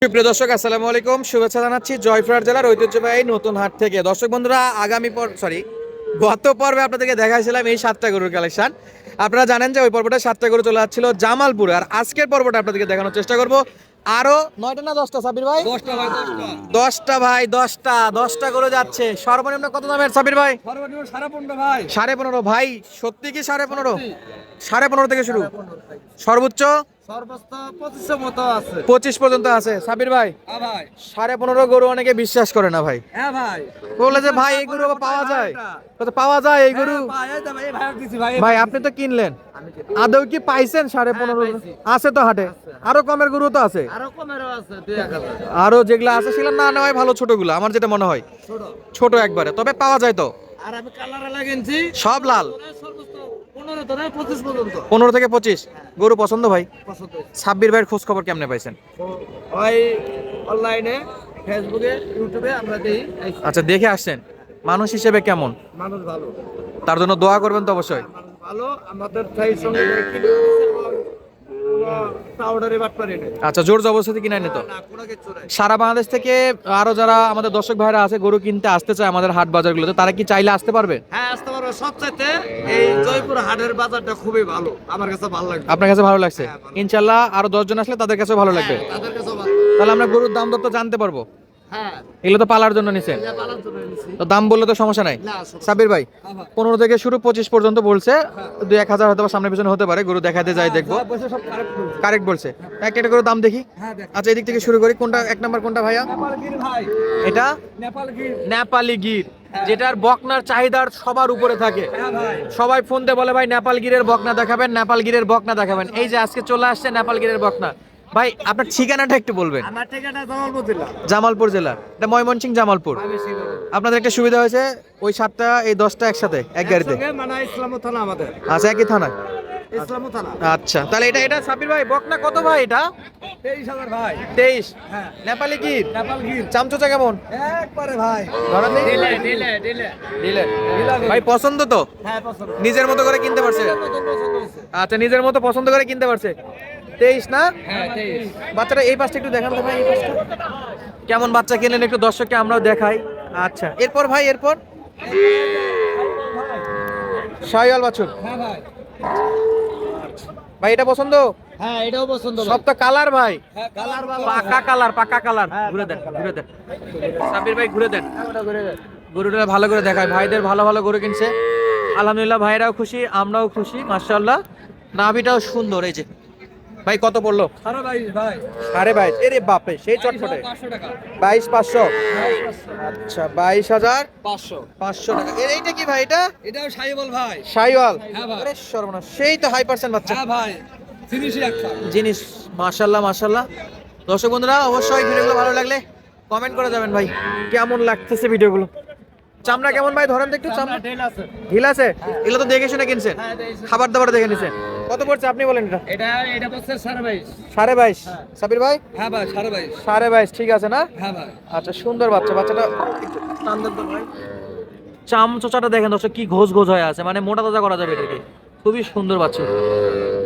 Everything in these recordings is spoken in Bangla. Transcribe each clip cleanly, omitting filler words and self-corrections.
সুপ্রিয় দর্শক আসসালামু আলাইকুম, শুভেচ্ছা জানাচ্ছি জয়পুরহাট জেলার ঐতিহ্যবাহী নতুন হাট থেকে। দর্শক বন্ধুরা, গত পর্বে আপনাদেরকে দেখাইছিলাম এই 7টা গরুর কালেকশন। আপনারা জানেন যে ওই পর্বটা 7টা গরু চলে যাচ্ছিল জামালপুরে, আর আজকের পর্বটা আপনাদেরকে দেখানোর চেষ্টা করব আরো 9টা না 10টা সাবির ভাই? 10টা ভাই, 10টা ভাই, 10টা গরু যাচ্ছে। সর্বনিম্ন কত দামের সাবির ভাই? সর্বনিম্ন 15.5 ভাই। 15.5 ভাই, সত্যি কি 15.5? 15.5 থেকে শুরু, সর্বোচ্চ সর্বোচ্চ 25 মতো আছে। 25 পর্যন্ত আছে সাবির ভাই। হ্যাঁ ভাই। 15.5 গরু অনেকে বিশ্বাস করে না ভাই, হ্যাঁ ভাই। বলে যে ভাই এই গরু আবার পাওয়া যায়, কত পাওয়া যায় এই গরু? ভাই আপনি তো কিনলেন, আদৌ কি পাইছেন 15.5? আছে তো হাটে, আরো কমের গরু তো আছে, আরো কমেরও আছে 2-1000। আরো যেগুলো আছে সেগুলো না নেওয়াই ভালো, ছোটগুলো আমার যেটা মনে হয়, ছোট ছোট একবারে, তবে পাওয়া যায় তো। আর আমি কালারে লাগিয়েছি সব লাল। সর্বোচ্চ 15 থেকে 25 পর্যন্ত। 15 থেকে 25 গরু পছন্দ ভাই। পছন্দ। সাব্বির ভাইয়ের খোঁজ খবর কেমনে পাইছেন? ওই অনলাইনে, ফেসবুকে, ইউটিউবে আমরা দেই। আচ্ছা, দেখে আসছেন। মানুষ হিসেবে কেমন? মানুষ ভালো। তার জন্য দোয়া করবেন তো অবশ্যই। মানুষ ভালো, আমাদের তাই সঙ্গে কিনে পাউডারে বাটপারে নেই। আচ্ছা, জোর জবরদস্তি কিনে নিত? না, কোনো কিছু নাই। সারা বাংলাদেশ থেকে আরো যারা আমাদের দর্শক ভাইরা আছে গরু কিনতে আসতে চায় আমাদের হাট বাজারগুলোতে, তারা কি চাইলে আসতে পারবে? হ্যাঁ, আসতে পারবো। সবচাইতে এই জয়পুর হাটের বাজারটা খুবই ভালো, আমার কাছে ভালো লাগে। আপনার কাছে ভালো লাগছে? হ্যাঁ, ভালো। ইনশাল্লাহ আরো 10 জন আসলে তাদের কাছেও ভালো লাগবে। হ্যাঁ, তাদের কাছেও ভালো। তাহলে আমরা গরুর দাম দর তো জানতে পারবো। হ্যাঁ, এগুলো তো পালার জন্য নিছেন, এটা পালার জন্য এনেছি। তো দাম বললে তো সমস্যা নাই। না, সমস্যা সাবির ভাই, হ্যাঁ ভাই। 15 থেকে শুরু 25 পর্যন্ত বলছে, 2-1000 হয়তো বা সামনে পিছনে হতে পারে, গরু দেখাতে যাই দেখবো। সব বসে সব correct বলছে। কারেক্ট বলছে। একটা একটা করে দাম দেখি। হ্যাঁ, দেখ। আচ্ছা, এদিক থেকে শুরু করি। কোনটা এক নাম্বার, কোনটা ভাইয়া? নেপাল গির ভাই। এটা নেপাল গির। নেপালি গির, যেটার বকনার চাহিদার সবার উপরে থাকে। হ্যাঁ ভাই। সবাই ফোন দিয়ে বলে ভাই নেপাল গিরের বকনা দেখাবেন, নেপাল গিরের বকনা দেখাবেন। এই যে আজকে চলে আসছে নেপাল গিরের বকনা। ভাই আপনার ঠিকানাটা একটু বলবেন। আমার ঠিকানা জামালপুর জেলা। জামালপুর জেলা, এটা ময়মনসিংহ জামালপুর। আপনাদের একটা সুবিধা হয়েছে, ওই 7টা এই 10টা একসাথে এক গাড়িতে। একসঙ্গে মানে ইসলামপুর থানা আমাদের। আচ্ছা, একই থানা। ইসলামপুর থানা। আচ্ছা, তাহলে এটা সাবির ভাই বকনা কত ভাই? এটা 23,000 ভাই। 23। হ্যাঁ। নেপালি গির, নেপাল গির। চামচোচা কেমন? একবারে ভাই। ধরেন দেখি। দিলে। দিলেন ভাই, পছন্দ তো? হ্যাঁ, পছন্দ। নিজের মতো করে কিনতে পারছে? পছন্দ হয়েছে। আচ্ছা, নিজের মতো পছন্দ করে কিনতে পারছে। 23 না? হ্যাঁ, 23। বাচ্চাটা এই পাশটা একটু দেখান তো ভাই, এই পাশটা কেমন বাচ্চা কিনলেন একটু দর্শককে আমরাও দেখাই। আচ্ছা, এরপর ভাই, এরপর শাহিওয়াল বাছুর। হ্যাঁ ভাই। ভাই এটা পছন্দ? হ্যাঁ, এটাও পছন্দ ভাই। সব তো কালার ভাই, হ্যাঁ, কালার ভালো। পাকা কালার, পাকা কালার। ঘুরে দেন, ঘুরে দেন সাবির ভাই, ঘুরে দেন। গরুটা ভালো করে দেখায়, ভাইদের ভালো ভালো গরু কিনছে আলহামদুলিল্লাহ, ভাইরাও খুশি, আমরাও খুশি মাশাআল্লাহ। নাভিটাও সুন্দর। এই যে ভাই কত পড়লো? 22 ভাই। 22.5। এরে বাপে, সেই চটপটে। 500 টাকা। 22,500। আচ্ছা, 22,500 500। টাকা। এইটা কি ভাই? এটা এটাও সাইবল ভাই। শাহিওয়াল। হ্যাঁ ভাই। আরে সর্বনাশ, সেই তো হাই পার্সেন্ট বাচ্চা হ্যাঁ ভাই, জিনিসই একটা। জিনিস। মাশাআল্লাহ মাশাআল্লাহ। দর্শক বন্ধুরা, অবশ্যই ভিডিওগুলো ভালো লাগলে কমেন্ট করে যাবেন ভাই, কেমন লাগতেছে ভিডিওগুলো। চামড়া কেমন ভাই? ধরেন তো একটু। চামড়া ঢিল আছে। ঢিল আছে? এগুলো তো দেখে শুনে কিনছেন, হ্যাঁ, দেখেছি। খাবার দাবার দেখে নিছেন। কত পড়ছে আপনি বলেন? এটা এটা বলছে 22.5। 22.5। সাবির ভাই হ্যাঁ ভাই, 22.5। 22.5 ঠিক আছে না? হ্যাঁ ভাই। আচ্ছা, সুন্দর বাচ্চা। বাচ্চাটা একটু টান দেন তো ভাই। চামচোচাটা দেখেন দর্শক, কি ঘোষ ঘোষ হয়ে আছে, মানে মোটা তাজা করা যাবে এটাকে। খুবই সুন্দর বাচ্চা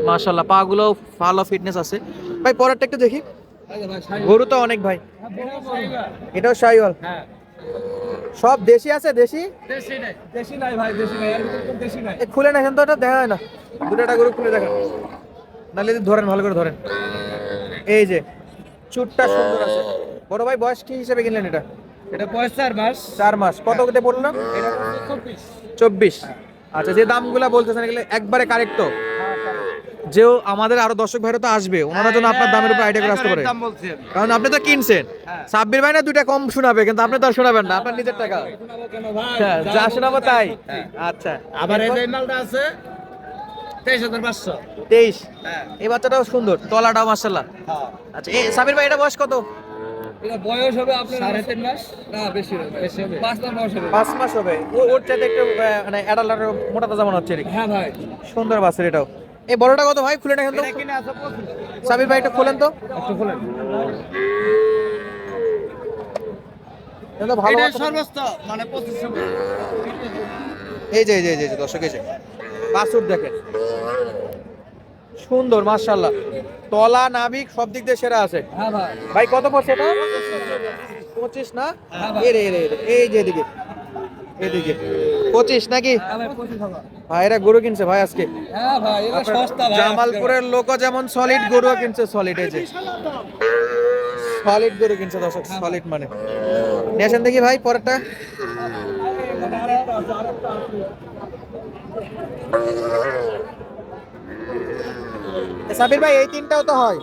মাশাআল্লাহ, পা গুলো ভালো ফিটনেস আছে। ভাই পরেরটা একটু দেখি। গরু তো অনেক ভাই। এটাও শাহিওয়াল। হ্যাঁ। সব দেশি আছে? দেশি দেশি নাই ভাই, দেশি নাই। এর ভিতর দেশি নাই। এ খুলে দেখেন তো, এটা দেখা যায় না। দুটাটা গরু খুলে দেখেন, নাহলে ধরেন, ভালো করে ধরেন। এই যে চুটটা সুন্দর আছে। বড় ভাই বয়স কি হিসেবে কিনলেন এটা? এটা বয়স 4 মাস। 4 মাস। কত করে পড়লো? এটা 24। 24। আচ্ছা, যে দামগুলা বলতেছেন এগুলো একবারে কারেক্ট তো? যে আমাদের আরো দর্শক ভাইরা তো আসবে, ওনারা যেন আপনার দামের উপর আইডিয়া করে আসতে পারে, দাম বলছি আমি। কারণ আপনি তো কিনছেন। সাব্বির ভাই না দুইটা কম শোনাবে, কিন্তু আপনি তো আর শোনাবেন না, আপনার নিজের টাকা। শোনাবো কেন ভাই? হ্যাঁ, যা শোনাবো তাই। আচ্ছা, আবার এই যে মালটা আছে 23,500। 23। হ্যাঁ। এই বাচ্চাটাও সুন্দর, তলাটাও মাশাআল্লাহ। হ্যাঁ। আচ্ছা, এই সাবির ভাই এটা বয়স কত? এটা বয়স হবে আপনার 3.5 মাস। না, বেশি হবে। 5 মাস বয়স হবে। 5 মাস হবে। ওর চাইতে একটু মানে অ্যাডাল্ট মোটা তাজা মনে হচ্ছে। হ্যাঁ ভাই। সুন্দর বাচ্চা এটাও। এই বড়টা কত ভাই? খুলে দেখেন তো এটা কিনে আছে 25। সাবির ভাই, একটু খোলেন তো। একটু খুলেন। এটা তো ভালো এটা বাচ্চা। সর্বোচ্চ মানে 2500। এই যে দর্শক, এই যে বাছুর দেখেন, সুন্দর মাশাআল্লাহ। তলা নাভিক সব দিক দিয়ে সেরা আছে। হ্যাঁ ভাই। ভাই কত পড়ছে এটা? 25 না? এই যে এদিকে এদিকে 25 নাকি? হ্যাঁ ভাই 25,000। ভাই এরা গরু কিনছে ভাই আজকে। হ্যাঁ ভাই এটা সস্তা ভাই। জামালপুরের লোকও যেমন সলিড গরু কিনছে, সলিড এই যে সলিড গরু কিনছে দর্শক, সলিড মানে নেশন দেখি ভাই পরেরটা। সাবির ভাই এই তিনটাও তো হয়।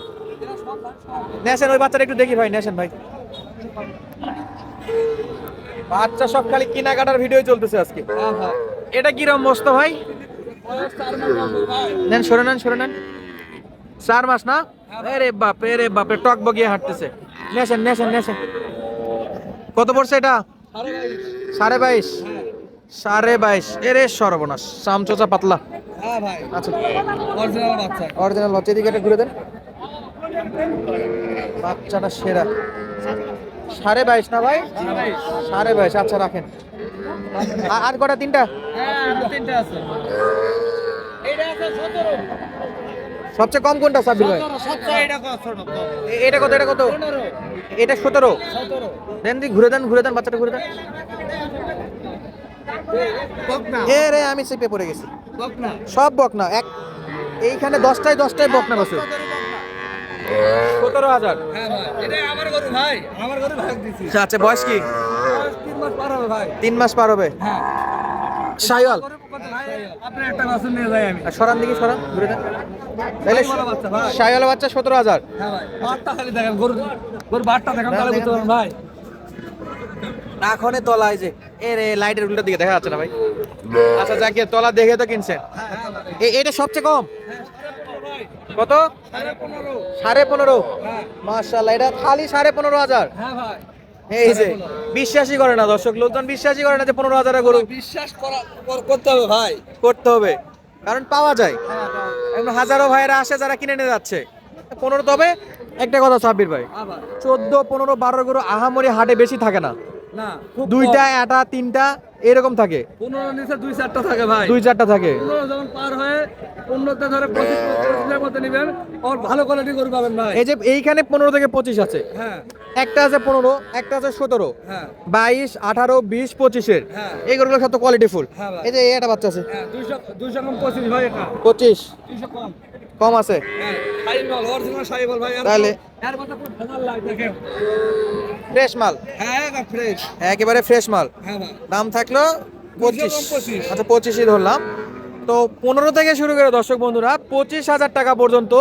নেশন ওই বাচ্চাটা একটু দেখি ভাই, নেশন ভাই বাচ্চা সব খালি কেনাকাটার ভিডিও চলতেছে আজকে। হ্যাঁ ভাই। এটা কিরম মস্ত ভাই? নেন সরে নেন সরে নেন। 4 মাস না? আরে বাপরে টক বগিয়ে হাঁটতেছে। নেশন নেশন নেশন কত পড়ছে এটা? 22.5 22.5 এরে সর্বনাশ, চামচোচা পাতলা। হ্যাঁ ভাই। আচ্ছা অরিজিনাল বাচ্চা। অরিজিনাল বাচ্চা, এদিকে একটা ঘুরে দেন। বাচ্চাটা সেরা। 22.5 না ভাই? 22.5 আচ্ছা রাখেন। আর কটা? তিনটা? হ্যাঁ তিনটা আছে। এটা আছে 17। সবচেয়ে কম কোনটা সাব্বির ভাই? 17 সবচেয়ে এটা কত ছোট কম। এটা কত? এটা কত? 15 এটা 17। 17 দেন দি ঘুরে দেন বাচ্চাটা ঘুরে দেন। বকনা এ রে আমি চেপে পড়ে গেছি। বকনা সব বকনা এক, এইখানে 10টায় বকনা বসে। 17,000। হ্যাঁ ভাই এটা আমার গরু ভাই, আমার গরু ভাগ দিছি। আচ্ছা বয়স কি? 3 মাস পার হবে ভাই। 3 মাস পার হবে। হ্যাঁ শাইওয়াল। ভাই আপনি একটা বাছুর নিয়ে যাই আমি। আর সরান দিকে সরান ঘুরে দেন। তাহলে শাইওয়াল বাচ্চা ভাই। শাইওয়াল বাচ্চা 17,000। হ্যাঁ ভাই বাটটা খালি দেখেন, গরু বাটটা দেখেন তাহলে বুঝতে পারবেন ভাই। এখনে তলা এই যে এ রে লাইটের উল্টা দিকে দেখা যাচ্ছে না ভাই। আচ্ছা যাকে তলা দেখে তো কিনছেন। এটা সবচেয়ে কম কত? 15.5। হ্যাঁ মাশাআল্লাহ এটা খালি 15.5,000। হ্যাঁ ভাই এই যে বিশ্বাসই করে না দর্শক, লোকজন বিশ্বাসই করে না যে 15,000 গরু বিশ্বাস করতে হবে ভাই। করতে হবে, কারণ পাওয়া যায়। হ্যাঁ ভাই। এখন হাজারো ভাইরা আসে যারা কিনে নিয়ে যাচ্ছে 15। তবে একটা কথা সাব্বির ভাই, আবার 14, 15, 12 গরু আহামরি হাটে বেশি থাকে না। না খুব 2টা, 1টা, 3টা এরকম থাকে। 15 নিচে 2-4টা থাকে ভাই। 2-4টা থাকে। 15 যখন পার হয়ে 15তে ধরে 25 মতো নেবেন আর ভালো কোয়ালিটি গরু পাবেন ভাই। এই যে এইখানে 15 থেকে 25 আছে, হ্যাঁ একটা আছে 15, একটা আছে 17, হ্যাঁ 22, 18, 20, 25-এর হ্যাঁ। এই গরুগুলো সব তো কোয়ালিটি ফুল। হ্যাঁ ভাই। এই যে একটা বাচ্চা আছে হ্যাঁ 200 কম 25 ভাই, এটা 25 200 কম। কম আছে। হ্যাঁ শাইবল অরিজিনাল শাইবল ভাই। তাহলে এর কথা খুব ভেজাল লাগে দেখেন। ফ্রেশ মাল, হ্যাঁ এটা ফ্রেশ। একেবারে ফ্রেশ মাল। হ্যাঁ ভাই দাম থাকলো 25। 25। আচ্ছা 25ই ধরলাম। তো 15 থেকে শুরু করে দর্শক বন্ধুরা 25,000 টাকা পর্যন্ত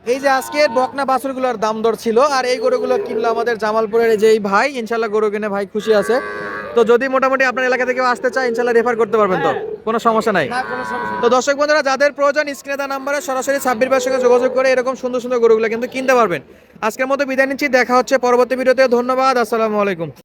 এই যে আজকের বকনা বাছুরগুলোর দাম দর ছিল। আর এই গরুগুলো কিনলো আমাদের জামালপুরের যে এই ভাই, ইনশাল্লাহ গরু কিনে ভাই খুশি আছে। তো যদি মোটামুটি আপনার এলাকা থেকে আসতে চায় ইনশাল্লাহ রেফার করতে পারবেন, তো কোনো সমস্যা নাই। না কোনো সমস্যা তো দর্শক বন্ধুরা যাদের প্রয়োজন স্ক্রিনে দেওয়া নাম্বারে সরাসরি সাব্বির ভাইয়ের সঙ্গে যোগাযোগ করে এরকম সুন্দর সুন্দর গরুগুলো কিন্তু কিনতে পারবেন। আজকের মতো বিদায় নিচ্ছি, দেখা হচ্ছে পরবর্তী ভিডিওতে। ধন্যবাদ, আসসালামু আলাইকুম।